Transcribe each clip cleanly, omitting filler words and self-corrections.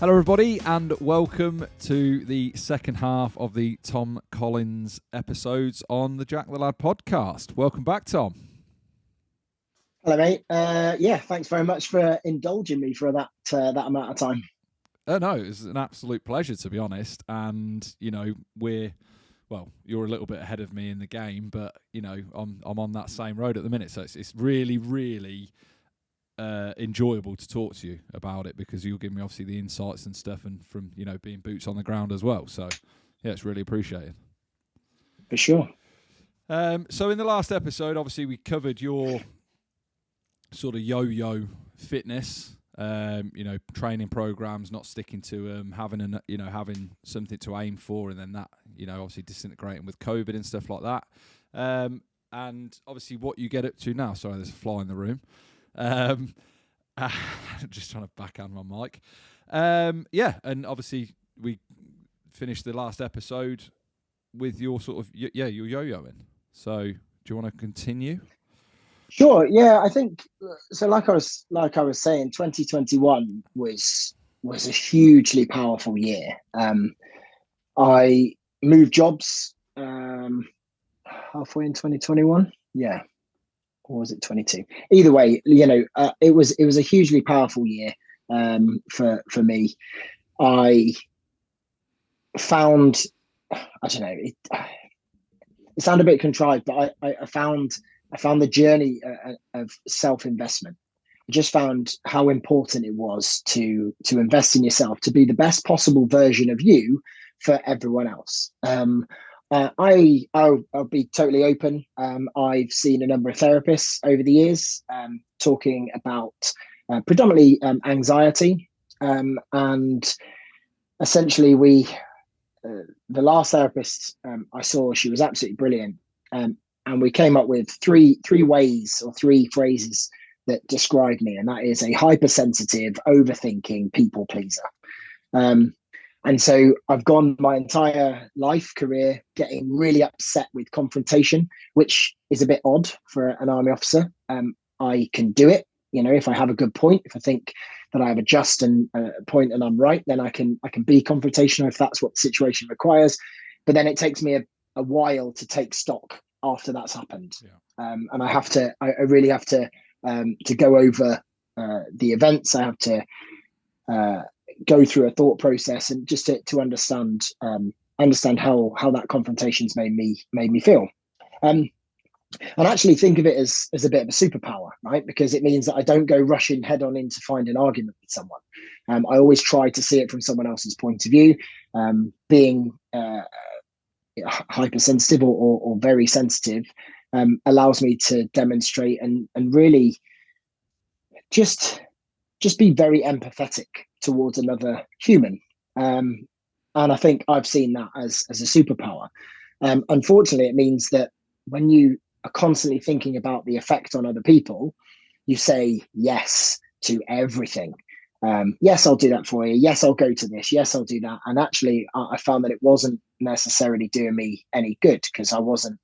Hello everybody and welcome to the second half of the Tom Collins episodes on the Jack the Lad podcast. Welcome back, Tom. Hello, mate. Thanks very much for indulging me for that amount of time. No, it was an absolute pleasure, to be honest. And, you're a little bit ahead of me in the game, but, I'm on that same road at the minute. So it's really, really enjoyable to talk to you about it because you'll give me obviously the insights and stuff and from, being boots on the ground as well. So, yeah, it's really appreciated. For sure. So in the last episode, obviously, we covered your sort of yo-yo fitness, training programs, not sticking to having something to aim for, and then that, obviously disintegrating with COVID and stuff like that. And obviously what you get up to now. Sorry, there's a fly in the room. Just trying to backhand my mic. And obviously we finished the last episode with your sort of your yo-yoing. So do you want to continue? Sure. Yeah, I think so. Like I was saying, 2021 was a hugely powerful year. I moved jobs halfway in 2021. Yeah. Or was it 22? Either way, it was a hugely powerful year for me. I found, I don't know, it sounded a bit contrived, but I found the journey of self-investment. I just found how important it was to invest in yourself, to be the best possible version of you for everyone else. I'll be totally open. I've seen a number of therapists over the years talking about predominantly anxiety, and essentially the last therapist I saw, she was absolutely brilliant, and we came up with three ways or three phrases that describe me, and that is a hypersensitive, overthinking people pleaser. And so I've gone my entire career getting really upset with confrontation, which is a bit odd for an army officer. I can do it, if I have a good point, if I think that I have a just and point and I'm right, then I can be confrontational if that's what the situation requires. But then it takes me a while to take stock after that's happened. Yeah. And I really have to go over the events. I have to go through a thought process and just to understand how that confrontation's made me feel, and actually think of it as a bit of a superpower, right? Because it means that I don't go rushing head on in to find an argument with someone. I always try to see it from someone else's point of view. Being hypersensitive or very sensitive allows me to demonstrate and really just be very empathetic towards another human. And I think I've seen that as a superpower. Unfortunately, it means that when you are constantly thinking about the effect on other people, you say yes to everything. Yes, I'll do that for you. Yes, I'll go to this. Yes, I'll do that. And actually, I found that it wasn't necessarily doing me any good because I wasn't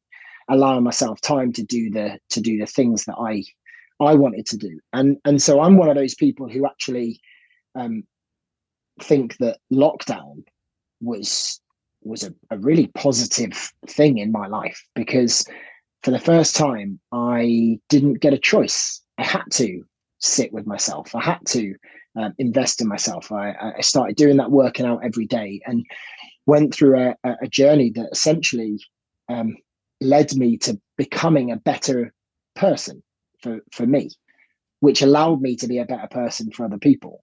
allowing myself time to do the things that I wanted to do. And so I'm one of those people who actually think that lockdown was a really positive thing in my life, because for the first time I didn't get a choice. I had to sit with myself. I had to invest in myself. I started doing that, working out every day, and went through a journey that essentially led me to becoming a better person for me, which allowed me to be a better person for other people.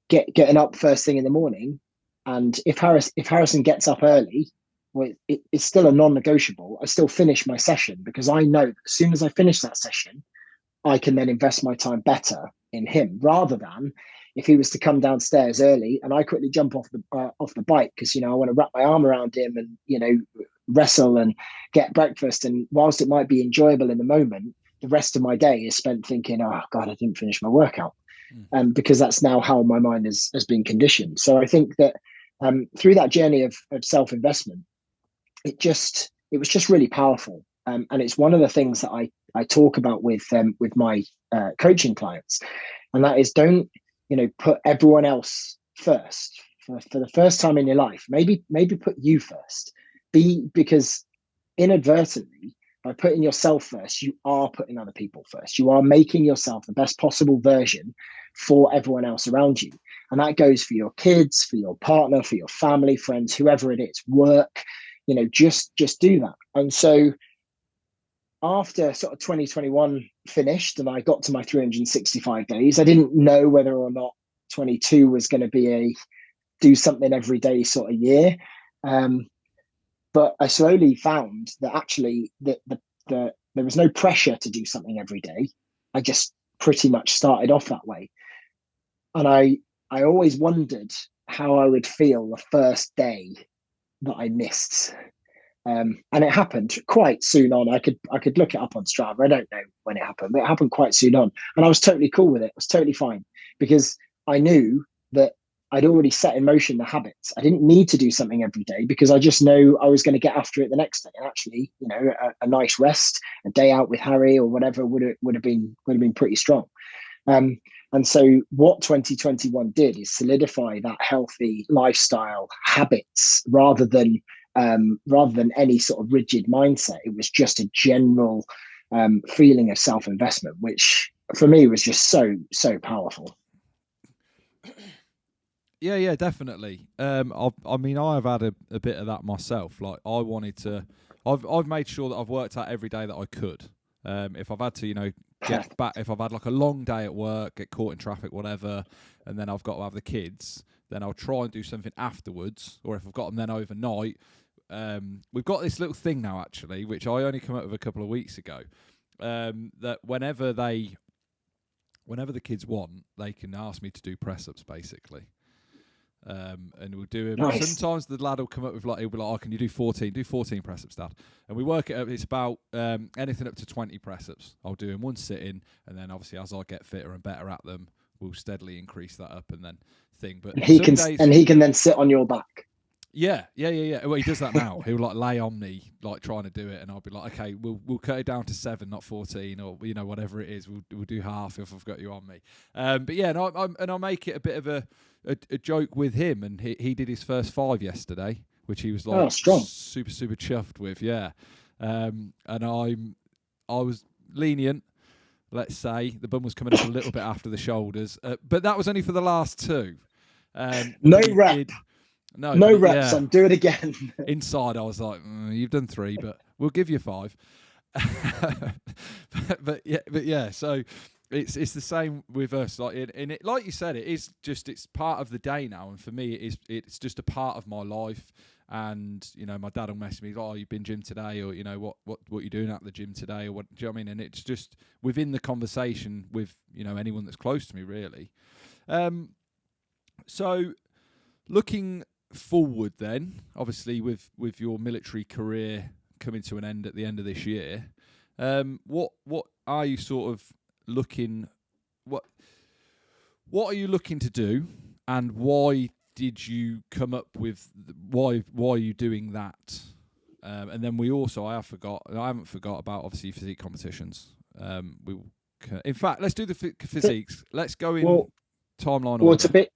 Getting up first thing in the morning, and if Harrison gets up early, well, it's still a non-negotiable. I still finish my session because I know that as soon as I finish that session, I can then invest my time better in him, rather than if he was to come downstairs early and I quickly jump off the bike because I want to wrap my arm around him and wrestle and get breakfast. And whilst it might be enjoyable in the moment, the rest of my day is spent thinking, oh God, I didn't finish my workout. Because that's now how my mind has been conditioned. So I think that through that journey of self-investment, it was just really powerful. And it's one of the things that I talk about with my coaching clients. And that is, don't, put everyone else first for the first time in your life. Maybe put you first. Because inadvertently, by putting yourself first, you are putting other people first. You are making yourself the best possible version for everyone else around you. And that goes for your kids, for your partner, for your family, friends, whoever it is, work, just do that. And so after sort of 2021 finished and I got to my 365 days, I didn't know whether or not 22 was going to be a do something every day sort of year. But I slowly found that actually there was no pressure to do something every day. I just pretty much started off that way. And I always wondered how I would feel the first day that I missed. And it happened quite soon on. I could look it up on Strava. I don't know when it happened, but it happened quite soon on. And I was totally cool with it. I was totally fine because I knew that I'd already set in motion the habits. I didn't need to do something every day because I just know I was going to get after it the next day. And actually, a nice rest, a day out with Harry or whatever would have been pretty strong. And so what 2021 did is solidify that healthy lifestyle habits rather than any sort of rigid mindset. It was just a general feeling of self-investment, which for me was just so powerful. Yeah, definitely. I mean, I have had a bit of that myself. Like, I wanted to. I've made sure that I've worked out every day that I could. If I've had to, get back. If I've had like a long day at work, get caught in traffic, whatever, and then I've got to have the kids, then I'll try and do something afterwards. Or if I've got them then overnight, we've got this little thing now actually, which I only come up with a couple of weeks ago. That whenever the kids want, they can ask me to do press ups basically. And we'll do it. Nice. Sometimes the lad will come up with he'll be like, "Oh, can you do 14? Do 14 press ups, Dad?" And we work it up. It's about anything up to 20 press ups. I'll do in one sitting, and then obviously as I get fitter and better at them, we'll steadily increase that up and then thing. But he can then sit on your back. Yeah. Well, he does that now. He'll lay on me, trying to do it, and I'll be like, "Okay, we'll cut it down to 7, not 14, or whatever it is. We'll do half if I've got you on me." But yeah, and I'll make it a bit of a joke with him, and he did his first 5 yesterday, which he was super chuffed with. Yeah, and I was lenient. Let's say the bum was coming up a little bit after the shoulders, but that was only for the last 2. No rep. No reps. Yeah. On. Do it again. Inside, I was like, "You've done 3, but we'll give you 5." but yeah. So it's the same with us. Like it, like you said, it's part of the day now, and for me, it's just a part of my life. And my dad will message me, "Oh, you've been gym today," or what you doing at the gym today, or what? Do you know what I mean? And it's just within the conversation with anyone that's close to me, really. So looking forward then, obviously with your military career coming to an end at the end of this year, what are you sort of looking, what are you looking to do, and why did you come up with why are you doing that? And then I haven't forgot about obviously physique competitions. In fact, let's do the physiques. Let's go in timeline order.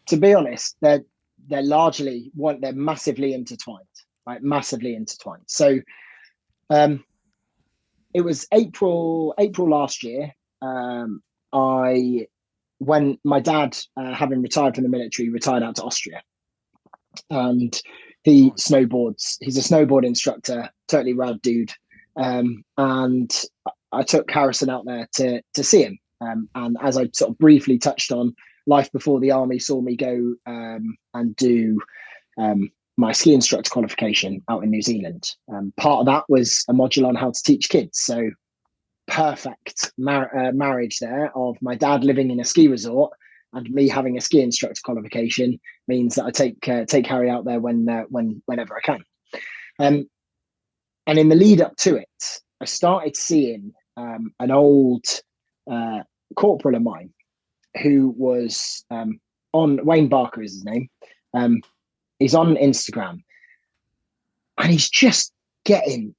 To be honest, they're largely they're massively intertwined, right? Massively intertwined. So it was April last year. When my dad, having retired from the military, retired out to Austria, and he snowboards. He's a snowboard instructor, totally rad dude. And I took Harrison out there to see him. And as I sort of briefly touched on, life before the army saw me go and do my ski instructor qualification out in New Zealand. Part of that was a module on how to teach kids. So perfect marriage there of my dad living in a ski resort and me having a ski instructor qualification means that I take Harry out there whenever I can. And in the lead up to it, I started seeing an old corporal of mine who was on, Wayne Barker is his name. He's on Instagram and he's just getting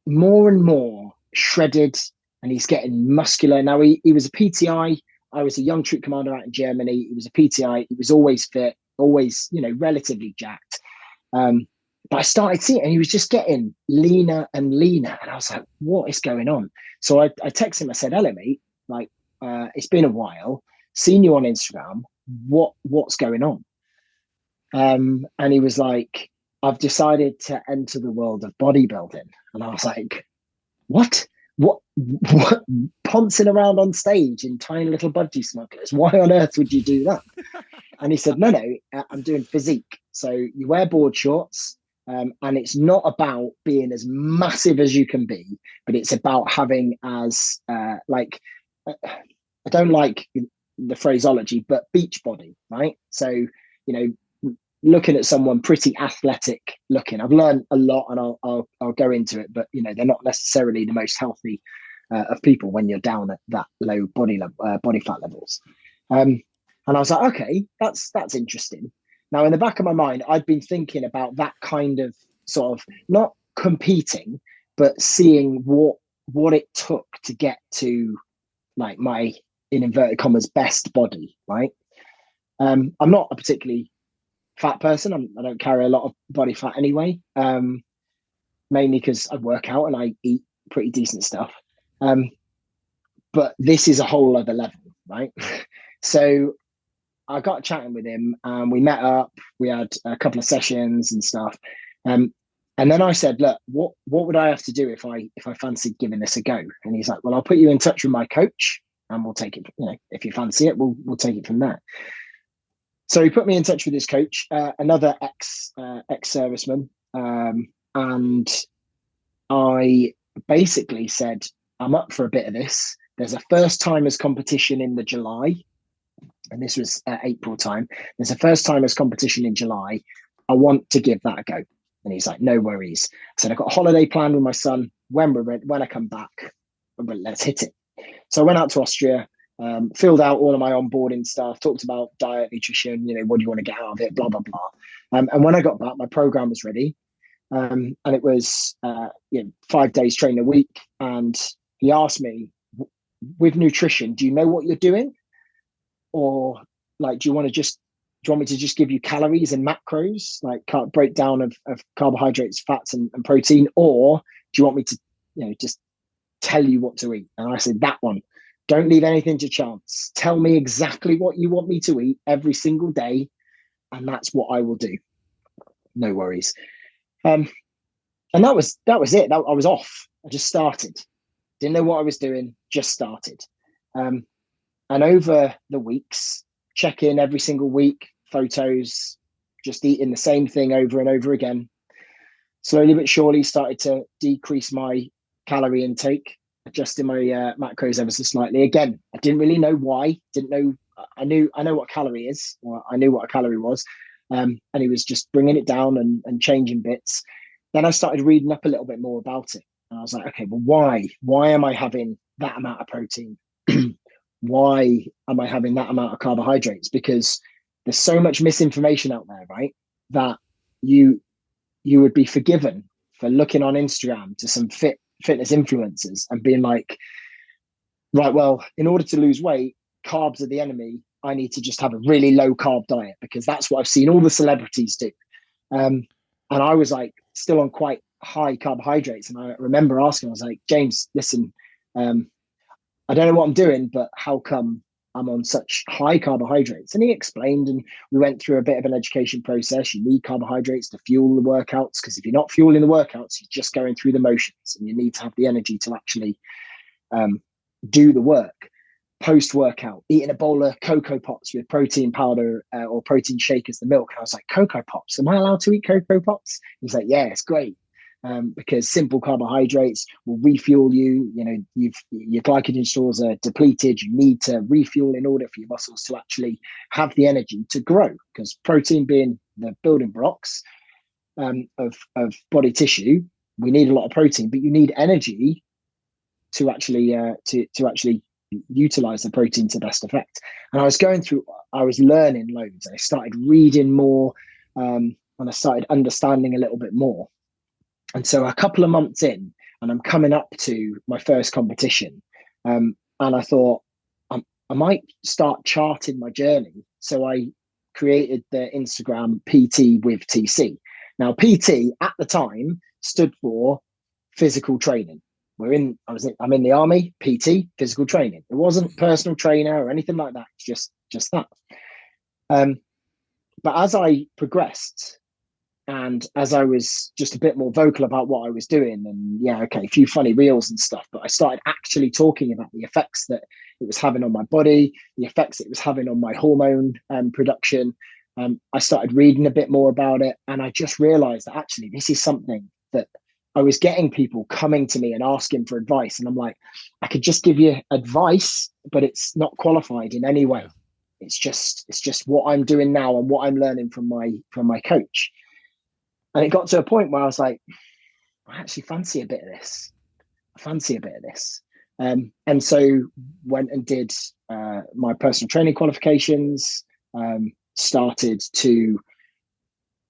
more and more shredded and he's getting muscular. Now he was a PTI. I was a young troop commander out in Germany. He was a PTI. He was always fit, always, relatively jacked. But I started seeing, and he was just getting leaner and leaner. And I was like, what is going on? So I texted him. I said, hello, mate. Like, it's been a while. Seen you on Instagram. What's going on? And he was like, I've decided to enter the world of bodybuilding. And I was like, what? What? Pouncing around on stage in tiny little budgie smugglers? Why on earth would you do that? And he said, no, I'm doing physique. So you wear board shorts, and it's not about being as massive as you can be, but it's about having as I don't like the phraseology, but beach body, right? So, looking at someone pretty athletic looking, I've learned a lot, and I'll go into it, but they're not necessarily the most healthy of people when you're down at that low body fat levels. And I was like, okay, that's interesting. Now, in the back of my mind, I'd been thinking about that kind of sort of not competing, but seeing what it took to get to like my, in inverted commas, best body, right? I'm not a particularly fat person. I don't carry a lot of body fat anyway, mainly because I work out and I eat pretty decent stuff. But this is a whole other level, right? So I got chatting with him and we met up. We had a couple of sessions and stuff. And then I said, look, what would I have to do if I fancied giving this a go? And he's like, well, I'll put you in touch with my coach and we'll take it, if you fancy it, we'll take it from there. So he put me in touch with his coach, another ex-serviceman. And I basically said, I'm up for a bit of this. There's a first timers competition in the July. And this was April time. There's a first timers competition in July. I want to give that a go. And he's like, no worries. I said, I've got a holiday planned with my son. When I come back, let's hit it. So I went out to Austria, filled out all of my onboarding stuff, talked about diet, nutrition, what do you want to get out of it, blah, blah, blah. And when I got back, my program was ready. And it was 5 days training a week. And he asked me, with nutrition, do you know what you're doing? Or like, do you want me to just give you calories and macros, like breakdown of carbohydrates, fats, and protein? Or do you want me to, just tell you what to eat? And I said, that one. Don't leave anything to chance. Tell me exactly what you want me to eat every single day, and that's what I will do. No worries. And that was it. I was off. I just started. Didn't know what I was doing. Just started. And over the weeks, check in every single week, photos, just eating the same thing over and over again. Slowly but surely started to decrease my calorie intake, adjusting my macros ever so slightly. Again, I didn't really know why. I know what a calorie is, or I knew what a calorie was. And he was just bringing it down and changing bits. Then I started reading up a little bit more about it. And I was like, okay, well, why am I having that amount of protein? Why am I having that amount of carbohydrates? Because there's so much misinformation out there, right? That you would be forgiven for looking on Instagram to some fitness influencers and being like, right, well, in order to lose weight, carbs are the enemy. I need to just have a really low carb diet because that's what I've seen all the celebrities do. And I was like still on quite high carbohydrates. And I remember asking, I was like, James, listen, I don't know what I'm doing, but how come I'm on such high carbohydrates? And he explained, and we went through a bit of an education process. You need carbohydrates to fuel the workouts, because if you're not fueling the workouts, you're just going through the motions, and you need to have the energy to actually do the work. Post-workout, eating a bowl of Cocoa Pops with protein powder or protein shake as the milk. And I was like, Cocoa Pops? Am I allowed to eat Cocoa Pops? He's like, yeah, it's great. Because simple carbohydrates will refuel you. Your glycogen stores are depleted. You need to refuel in order for your muscles to actually have the energy to grow. Because protein being the building blocks of body tissue, we need a lot of protein, but you need energy to actually to actually utilize the protein to best effect. And I was learning loads. I started reading more, and I started understanding a little bit more. And so a couple of months in, and I'm coming up to my first competition, and I thought, I might start charting my journey. So I created the Instagram PT with TC. Now, PT at the time stood for physical training. I'm in the army, PT, physical training. It wasn't personal trainer or anything like that. It's just that. But as I progressed, and as I was just a bit more vocal about what I was doing, and yeah, okay, a few funny reels and stuff, but I started actually talking about the effects that it was having on my body, the effects it was having on my hormone production. I started reading a bit more about it, and I just realized that actually this is something that I was getting people coming to me and asking for advice. And I'm like, I could just give you advice, but it's not qualified in any way. Yeah. It's just what I'm doing now and what I'm learning from my coach. And it got to a point where I was like, I actually fancy a bit of this. I fancy a bit of this. And so went and did my personal training qualifications, started to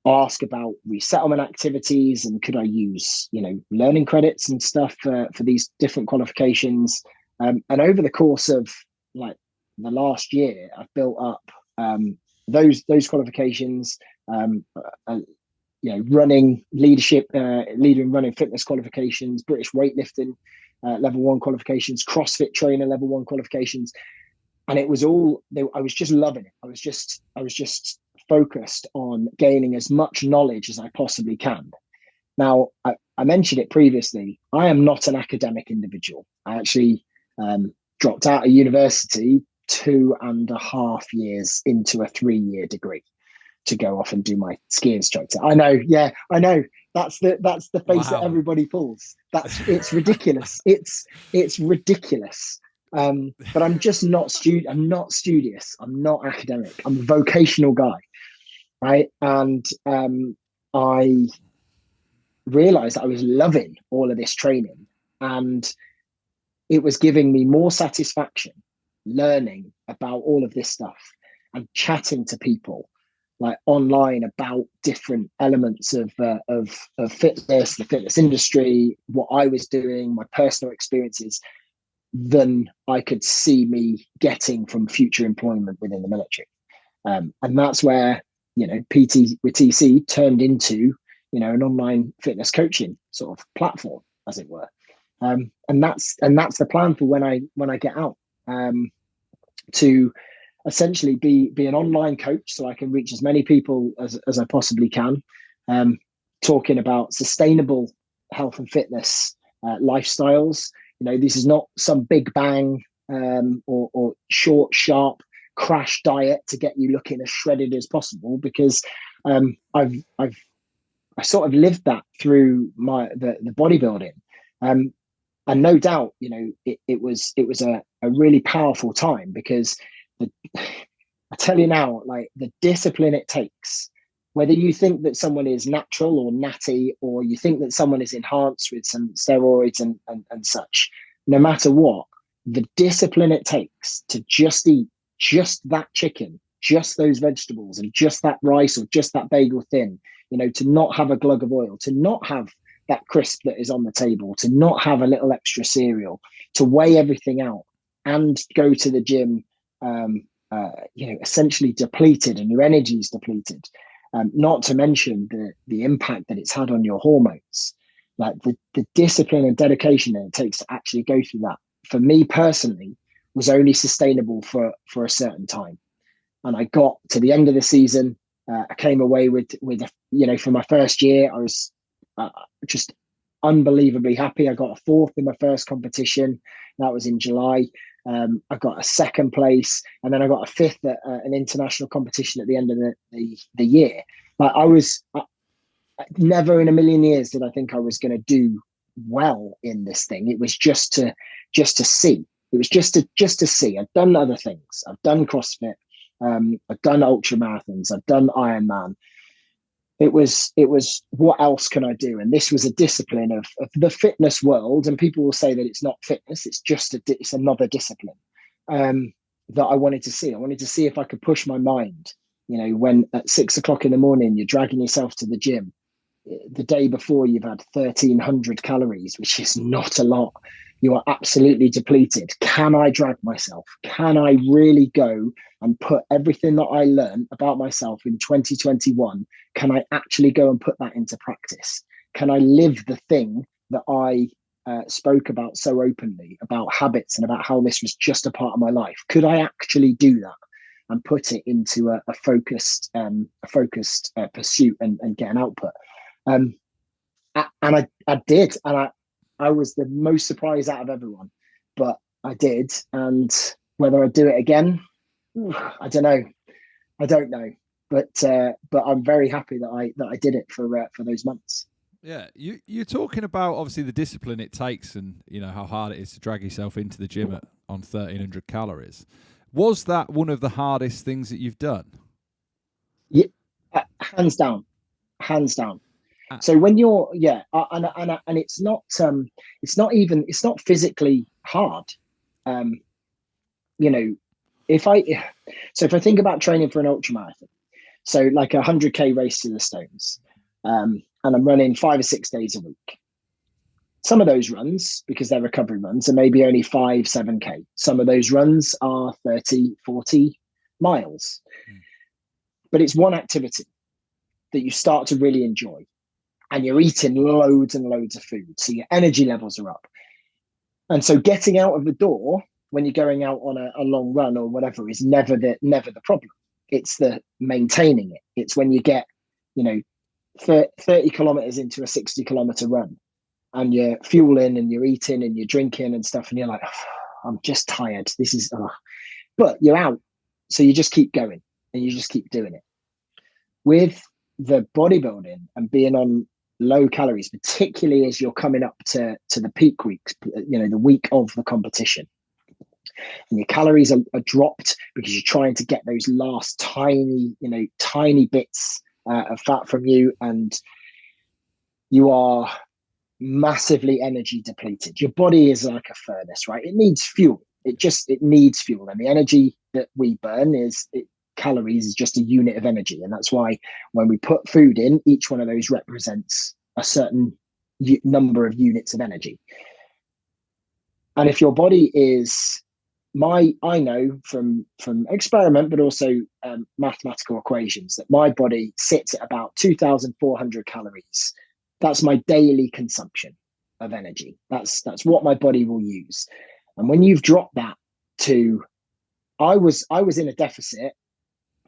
ask about resettlement activities and could I use, learning credits and stuff for these different qualifications. And over the course of like the last year, I've built up those qualifications, running leadership, leading running fitness qualifications, British weightlifting level 1 qualifications, CrossFit Trainer level 1 qualifications, and it was all. I was just loving it. I was just focused on gaining as much knowledge as I possibly can. Now, I mentioned it previously. I am not an academic individual. I actually dropped out of university 2.5 years into a 3-year degree to go off and do my ski instructor. I know, yeah, I know. That's the face that everybody pulls. It's ridiculous. It's ridiculous. But I'm just not I'm not studious. I'm not academic. I'm a vocational guy, right? And I realized I was loving all of this training, and it was giving me more satisfaction learning about all of this stuff and chatting to people like online about different elements of fitness, the fitness industry, what I was doing, my personal experiences, than I could see me getting from future employment within the military. And that's where, PT with TC turned into, an online fitness coaching sort of platform, as it were. And that's the plan for when I get out, to essentially be an online coach so I can reach as many people as I possibly can, talking about sustainable health and fitness lifestyles. This is not some big bang or short, sharp crash diet to get you looking as shredded as possible, because I sort of lived that through the bodybuilding. And no doubt, it was a really powerful time, because I tell you now, like the discipline it takes, whether you think that someone is natural or natty, or you think that someone is enhanced with some steroids and such, no matter what, the discipline it takes to just eat just that chicken, just those vegetables, and just that rice or just that bagel thin, to not have a glug of oil, to not have that crisp that is on the table, to not have a little extra cereal, to weigh everything out and go to the gym, essentially depleted, and your energy is depleted. Not to mention the impact that it's had on your hormones, like the discipline and dedication that it takes to actually go through that. For me personally, was only sustainable for a certain time, and I got to the end of the season. I came away with for my first year, I was just unbelievably happy. I got a 4th in my first competition. That was in July. I got a 2nd place, and then I got a 5th at an international competition at the end of the year. Like I never in a million years did I think I was going to do well in this thing. It was just to see. It was just to see. I've done other things. I've done CrossFit. I've done ultra marathons. I've done Ironman. It was what else can I do? And this was a discipline of the fitness world. And people will say that it's not fitness. It's it's another discipline that I wanted to see. I wanted to see if I could push my mind. When at 6 o'clock in the morning, you're dragging yourself to the gym. The day before, you've had 1,300 calories, which is not a lot. You are absolutely depleted. Can I drag myself? Can I really go and put everything that I learned about myself in 2021? Can I actually go and put that into practice? Can I live the thing that I spoke about so openly, about habits and about how this was just a part of my life? Could I actually do that and put it into a focused pursuit and get an output? And I did, and I was the most surprised out of everyone, but I did. And whether I do it again, I don't know. I don't know, but I'm very happy that I did it for those months. Yeah, you're talking about obviously the discipline it takes, and you know how hard it is to drag yourself into the gym on 1,300 calories. Was that one of the hardest things that you've done? Yeah, hands down, hands down. So when you're and it's not physically hard. You know, if I think about training for an ultramarathon, so like 100K race to the stones, and I'm running 5 or 6 days a week. Some of those runs, because they're recovery runs, are maybe only 5, 7K. Some of those runs are 30, 40 miles. But it's one activity that you start to really enjoy. And you're eating loads and loads of food. So your energy levels are up. And so getting out of the door when you're going out on a long run or whatever is never the problem. It's the maintaining it. It's when you get, 30 kilometers into a 60-kilometer run and you're fueling and you're eating and you're drinking and stuff. And you're like, oh, I'm just tired. But you're out. So you just keep going and you just keep doing it. With the bodybuilding and being on low calories, particularly as you're coming up to the peak weeks, the week of the competition, and your calories are dropped because you're trying to get those last tiny bits of fat from you, and you are massively energy depleted. Your body is like a furnace, right? It needs fuel. It needs fuel, and the energy that we burn calories is just a unit of energy. And that's why when we put food in, each one of those represents a certain number of units of energy. And if your body is I know from experiment, but also mathematical equations, that my body sits at about 2,400 calories. That's my daily consumption of energy. That's what my body will use. And when you've dropped that to, I was in a deficit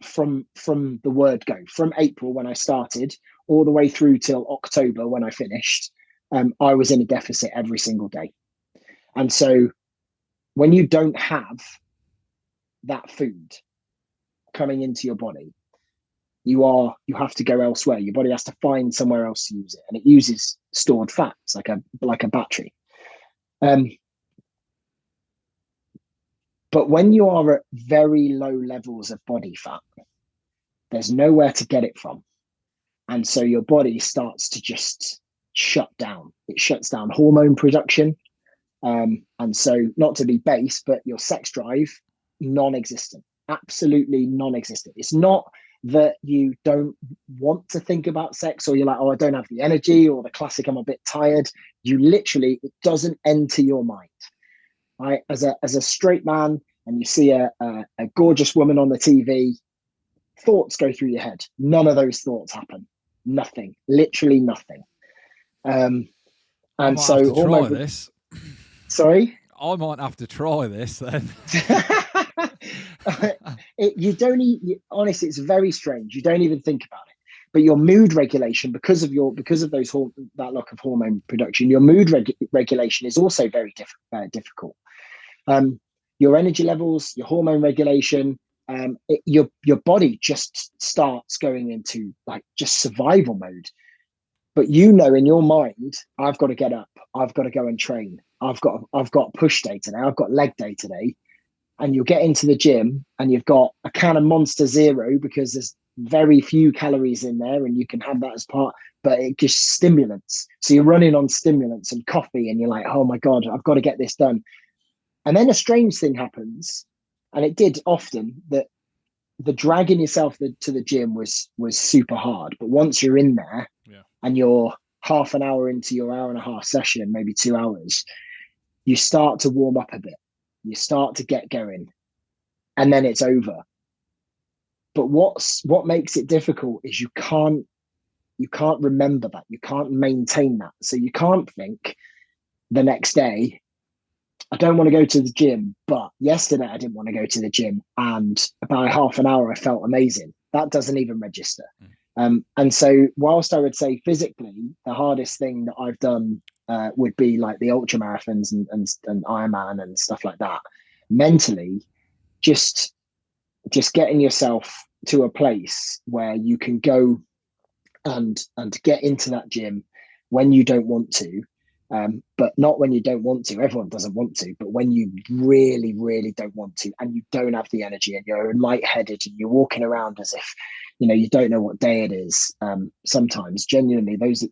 from the word go, from April when I started all the way through till October when I finished. I was in a deficit every single day. And so when you don't have that food coming into your body, you have to go elsewhere. Your body has to find somewhere else to use it, and it uses stored fats like a battery. But when you are at very low levels of body fat, there's nowhere to get it from. And so your body starts to just shut down. It shuts down hormone production. And so, not to be base, but your sex drive, non-existent, absolutely non-existent. It's not that you don't want to think about sex, or you're like, oh, I don't have the energy, or the classic, I'm a bit tired. You literally, it doesn't enter your mind. Right? As a straight man, and you see a gorgeous woman on the TV, thoughts go through your head. None of those thoughts happen. Nothing, literally nothing. And I might have to try this. Sorry? I might have to try this then. Honestly, it's very strange. You don't even think about it. But your mood regulation, because of that lack of hormone production, your mood regulation is also very difficult. Your energy levels, your hormone regulation, your body just starts going into like just survival mode. But in your mind, I've got to get up. I've got to go and train. I've got push day today. I've got leg day today. And you'll get into the gym and you've got a can of Monster Zero because there's very few calories in there and you can have that as part, but it gives stimulants. So you're running on stimulants and coffee and you're like, oh my God, I've got to get this done. And then a strange thing happens. And it did often, that the dragging yourself to the gym was super hard. But once you're in there, and you're half an hour into your hour and a half session, maybe 2 hours, you start to warm up a bit, you start to get going, and then it's over. But what makes it difficult is you can't remember that, you can't maintain that. So you can't think the next day, I don't want to go to the gym, but yesterday I didn't want to go to the gym, and about half an hour I felt amazing. That doesn't even register. And so whilst I would say physically the hardest thing that I've done would be like the ultra marathons and Ironman and stuff like that, mentally, just getting yourself to a place where you can go and get into that gym when you don't want to, but not when you don't want to. Everyone doesn't want to, but when you really, really don't want to, and you don't have the energy, and you're lightheaded, and you're walking around as if you don't know what day it is. Sometimes, genuinely, those are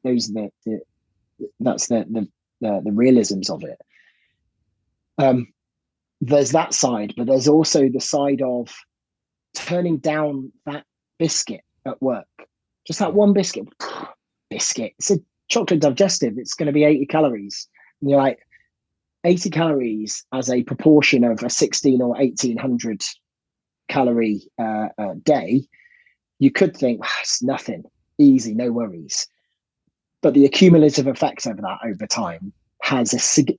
the realisms of it. There's that side, but there's also the side of turning down that biscuit at work. Just that one biscuit. It's a chocolate digestive. It's going to be 80 calories. And you're like, 80 calories as a proportion of a 16 or 1800 calorie day, you could think, it's nothing, easy, no worries. But the accumulative effects of that over time has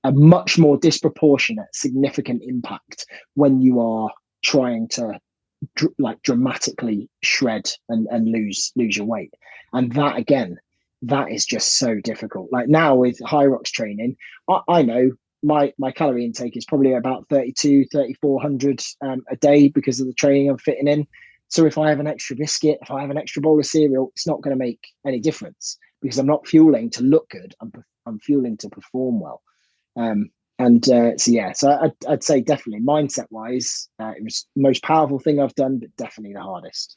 a much more disproportionate, significant impact when you are trying to dramatically shred and lose your weight. And that, again, that is just so difficult. Like now with high rocks training, I know my calorie intake is probably about 3,400 a day because of the training I'm fitting in. So if I have an extra biscuit, if I have an extra bowl of cereal, it's not going to make any difference because I'm not fueling to look good. I'm fueling to perform well. So I'd say definitely mindset wise, it was the most powerful thing I've done, but definitely the hardest.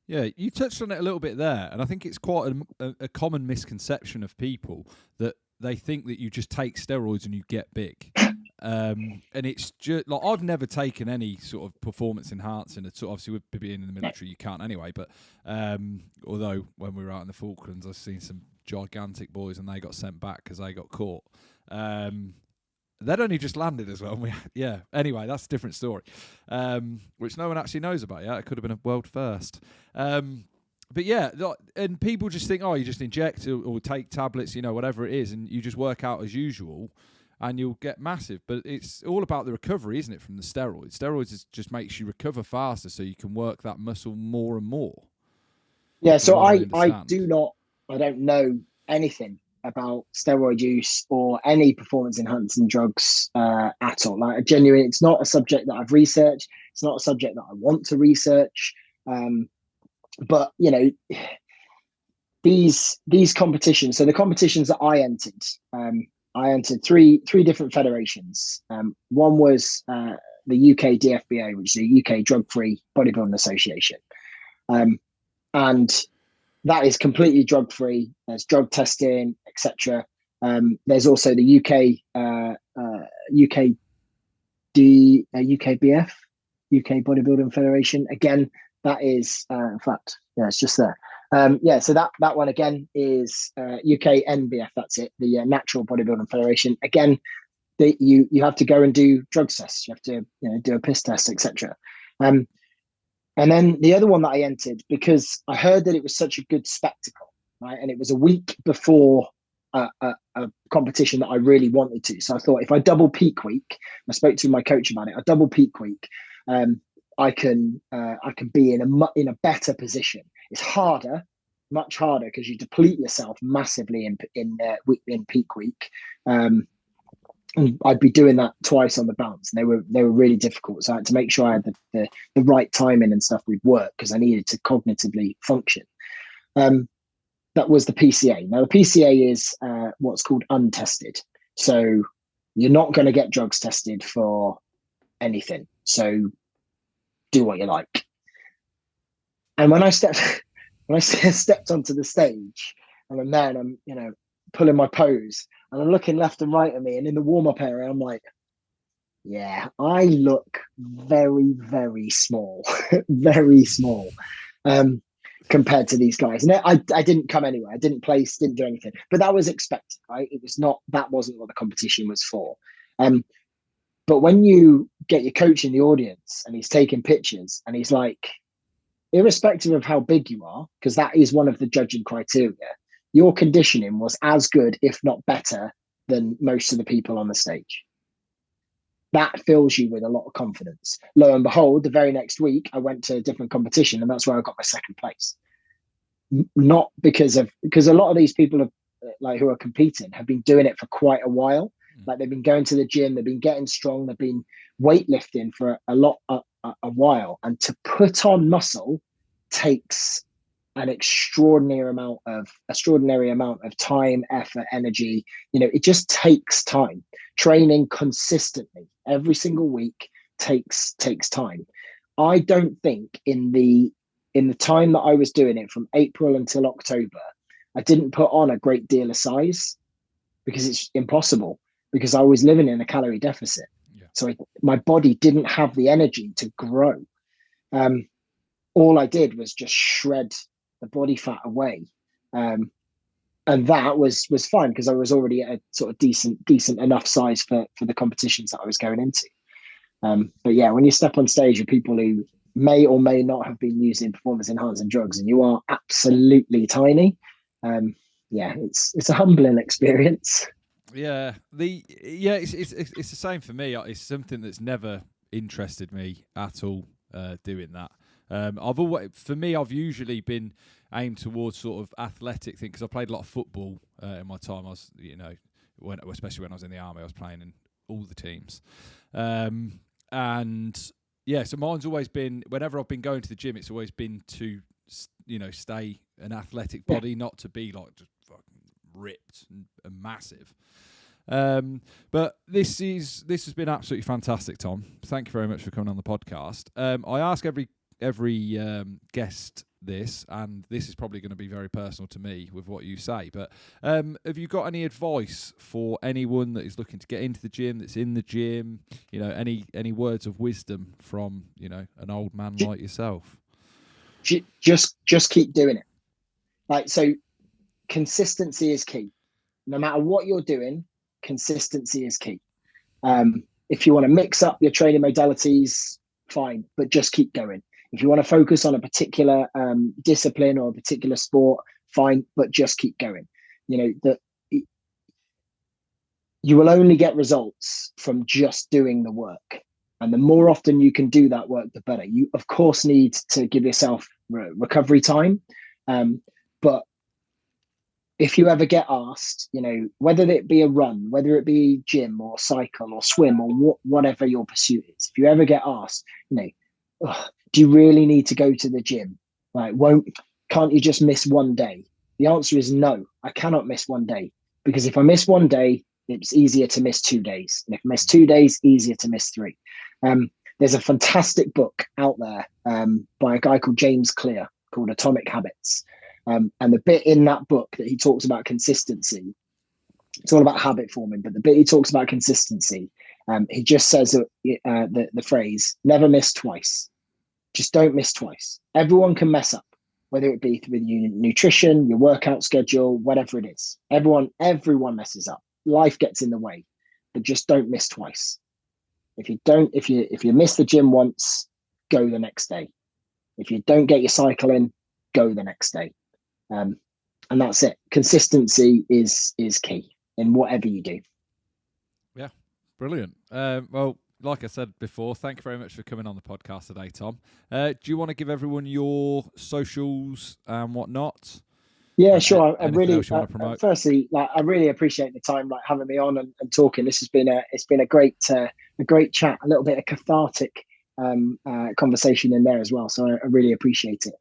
Yeah, you touched on it a little bit there, and I think it's quite a common misconception of people that they think that you just take steroids and you get big. And it's just like, I've never taken any sort of performance enhancing at all. Obviously, with being in the military, you can't anyway. But although when we were out in the Falklands, I've seen some gigantic boys and they got sent back because they got caught. They'd only just landed as well. Anyway, that's a different story, which no one actually knows about yet. It could have been a world first. But yeah, and people just think, you just inject or take tablets, whatever it is, and you just work out as usual and you'll get massive. But it's all about the recovery, isn't it, from the steroids? Steroids just makes you recover faster so you can work that muscle more and more. Yeah, so I don't know anything about steroid use or any performance enhancing drugs at all. Like, genuinely, it's not a subject that I've researched. It's not a subject that I want to research. But these competitions. So the competitions that I entered three different federations. One was the UK DFBA, which is the UK Drug Free Bodybuilding Association, and that is completely drug free. There's drug testing, etc. There's also the UKBF, UK Bodybuilding Federation. Again, that is in fact, it's just there. So that one again is UK NBF. That's it, the Natural Bodybuilding Federation. Again, you have to go and do drug tests. You have to do a piss test, etc. And then the other one that I entered, because I heard that it was such a good spectacle, right? And it was a week before a competition that I really wanted to. So I thought, if I double peak week, I spoke to my coach about it. I double peak week, I can be in a better position. It's harder, much harder, because you deplete yourself massively in peak week. And I'd be doing that twice on the bounce, and they were really difficult. So I had to make sure I had the right timing and stuff with work, because I needed to cognitively function. That was the PCA. Now the PCA is what's called untested. So you're not going to get drugs tested for anything. So do what you like. And when I stepped onto the stage, and then I'm pulling my pose, and I'm looking left and right at me, and in the warm-up area, I'm like, yeah, I look very, very small, very small, compared to these guys. And I didn't come anywhere. I didn't place, didn't do anything. But that was expected, right? That wasn't what the competition was for. But when you get your coach in the audience and he's taking pictures and he's like, irrespective of how big you are, because that is one of the judging criteria, your conditioning was as good, if not better, than most of the people on the stage. That fills you with a lot of confidence. Lo and behold, the very next week, I went to a different competition, and that's where I got my second place. Not because a lot of these people have, like, who are competing have been doing it for quite a while. Like, they've been going to the gym, they've been getting strong, they've been weightlifting for a while, and to put on muscle takes an extraordinary amount of time, effort, energy. It just takes time. Training consistently every single week takes time. I don't think in the time that I was doing it from April until October, I didn't put on a great deal of size, because it's impossible, because I was living in a calorie deficit. Yeah. So my body didn't have the energy to grow. All I did was just shred the body fat away. And that was fine, because I was already at a sort of decent enough size for the competitions that I was going into. But yeah, when you step on stage with people who may or may not have been using performance enhancing drugs, and you are absolutely tiny, it's a humbling experience. Yeah, it's the same for me. It's something that's never interested me at all. Doing that, I've usually been aimed towards sort of athletic thing, because I played a lot of football in my time. I was, especially when I was in the army, I was playing in all the teams, and yeah. So mine's always been, whenever I've been going to the gym, it's always been to stay an athletic body, not to be like just fucking ripped and massive. But this has been absolutely fantastic, Tom. Thank you very much for coming on the podcast. I ask every guest this, and this is probably going to be very personal to me with what you say, but have you got any advice for anyone that is looking to get into the gym, that's in the gym? Any words of wisdom from an old man like yourself? Just keep doing it. Like, so consistency is key. No matter what you're doing, consistency is key. If you want to mix up your training modalities, fine, but just keep going. If you want to focus on a particular discipline or a particular sport, fine, but just keep going. That you will only get results from just doing the work. And the more often you can do that work, the better. You, of course, need to give yourself recovery time. But if you ever get asked, whether it be a run, whether it be gym or cycle or swim or whatever your pursuit is, if you ever get asked, do you really need to go to the gym? Like, can't you just miss one day? The answer is no, I cannot miss one day, because if I miss one day, it's easier to miss 2 days. And if I miss 2 days, easier to miss 3. There's a fantastic book out there by a guy called James Clear called Atomic Habits. And the bit in that book that he talks about consistency, it's all about habit forming, but the bit he talks about consistency, he just says the phrase, never miss twice. Just don't miss twice. Everyone can mess up, whether it be through your nutrition, your workout schedule, whatever it is. Everyone messes up. Life gets in the way, but just don't miss twice. If you miss the gym once, go the next day. If you don't get your cycle in, go the next day. And that's it. Consistency is key in whatever you do. Yeah, brilliant. Well, like I said before, thank you very much for coming on the podcast today, Tom. Do you want to give everyone your socials and whatnot? Yeah, sure. I Anything really, else you want to promote? Firstly, I really appreciate the time, having me on and talking. This has been a great chat, a little bit of cathartic conversation in there as well. So I really appreciate it.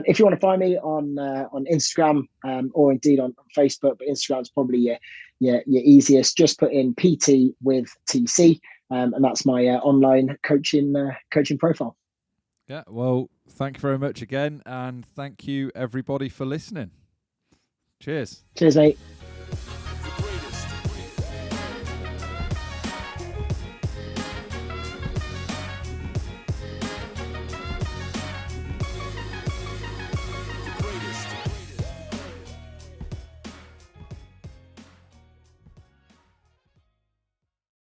If you want to find me on Instagram or indeed on Facebook, but Instagram is probably your easiest. Just put in PT with TC, and that's my online coaching profile. Yeah. Well, thank you very much again, and thank you everybody for listening. Cheers. Cheers, mate.